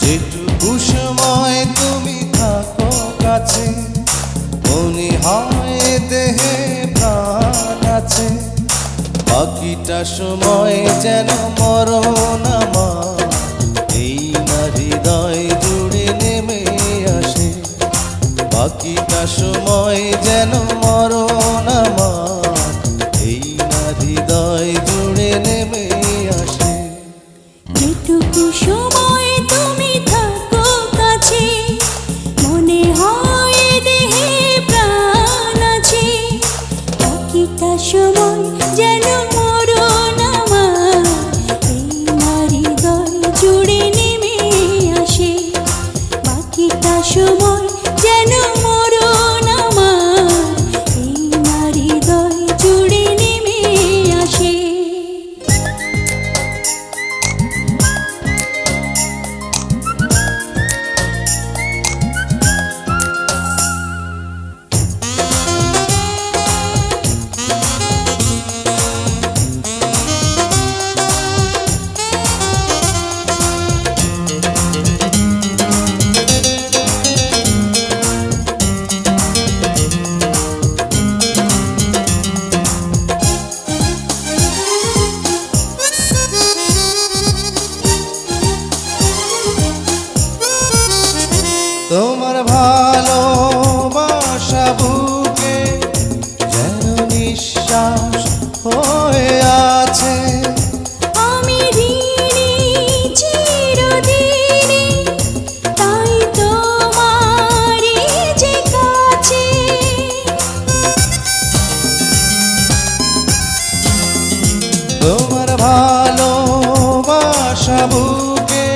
যেটুকু সময় তুমি থাকো কাছে মনে হয় দেহে প্রাণ আছে, বাকিটা সময় যেন মরণ আমার এই না হৃদয় জুড়ে নেমে আসে। বাকিটা সময় যেন মরণ আমার এই না হৃদয় জুড়ে নেমে আসে। যেটুকু সময় তুমি থাকো কাছে মনে হয় দেহে প্রাণ আছে, বাকিটা সময় যেন মরণ আমার এই না হৃদয় জুড়ে নেমে আসে। বাকিটা সময় যেন মরণ আমার এই না হৃদয় জুড়ে নেমে আসে। তোমার ভালোবাসা বুকে যেন নিঃশ্বাস হয়ে আছে, আমি ঋণী চিরদিনই তাই তোমারই যে কাছে। তোমার ভালোবাসা বুকে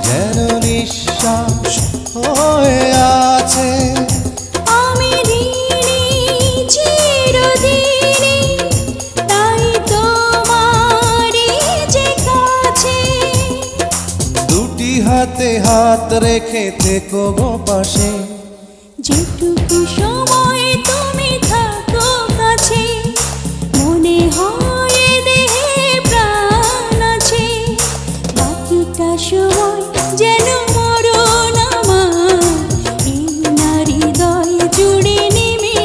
যেন নিঃশ্বাস হয়ে আছে, আমি ঋণী চিরদিনই তাই তোমারই যে কাছে। দুটি হাতে হাত রেখে থেকো গো পাশে। যেটুকু সময় তুমি থাকো কাছে মনে হয় দেহে প্রাণ আছে, বাকিটা সময় যেন মরণ আমার এই না হৃদয় জুড়ে নেমে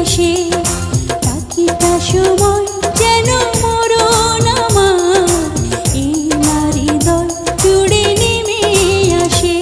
আসে। বাকিটা সময় যেন মরণ আমার এই না হৃদয় জুড়ে নেমে আসে।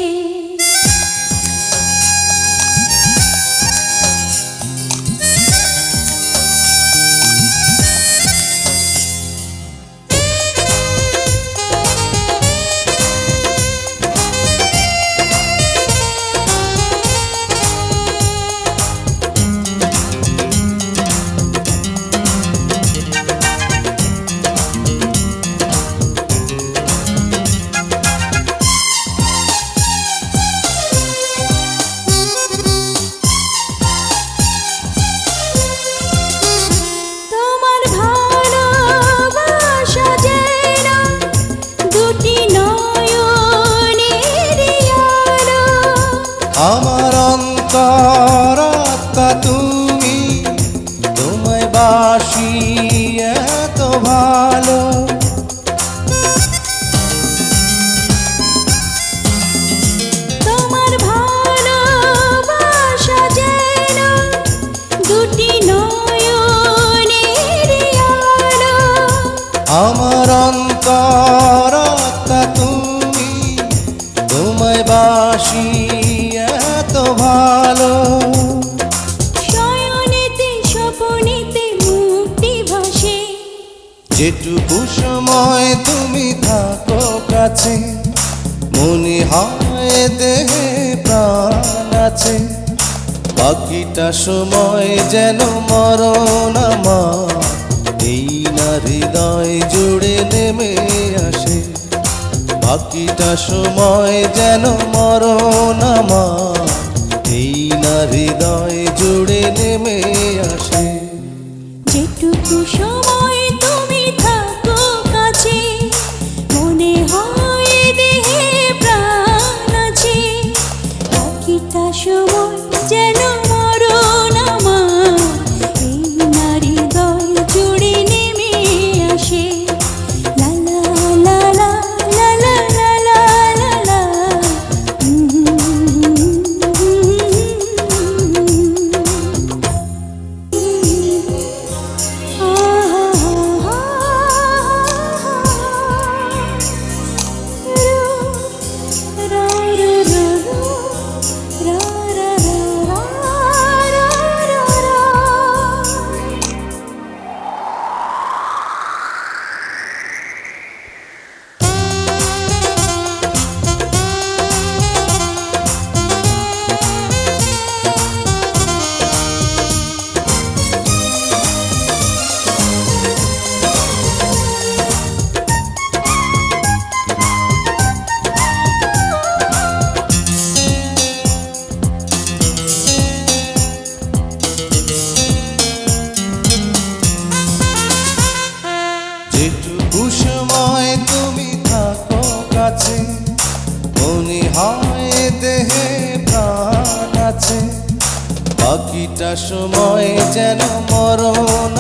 তোমার ভালোবাসা যেন দুটি নয়নের আলো, আমার অন্তরাত্মা তুমি, তোমায় বাসি এত ভালো। তোমার ভালোবাসা যেন দুটি নয়নের আলো, আমার অন্তরাত্মা তুমি, তোমায় বাসি এত ভালো। শয়নেতে স্বপনেতে মুক্তি ভাসে, যেটুকু সময় তুমি থাকো কাছে মনে হয় দেহে প্রাণ আছে, বাকিটা সময় যেন মরণ আমার এই না হৃদয় জুড়ে নেমে আসে। বাকিটা সময় যেন মরণ আমার এই না হৃদয় জুড়ে নেমে আসে। যেটুকু সময় তুমি থাকো কাছে মনে হয় দেহে প্রাণ আছে, বাকিটা সময় যেন মরণ আমার এই না হৃদয় জুড়ে নেমে আসে। লা লা লা লা লা লা লা লা লা। যেটুকু সময় তুমি থাকো কাছে মনে হয় দেহে প্রাণ আছে, বাকিটা সময় যেন মরণ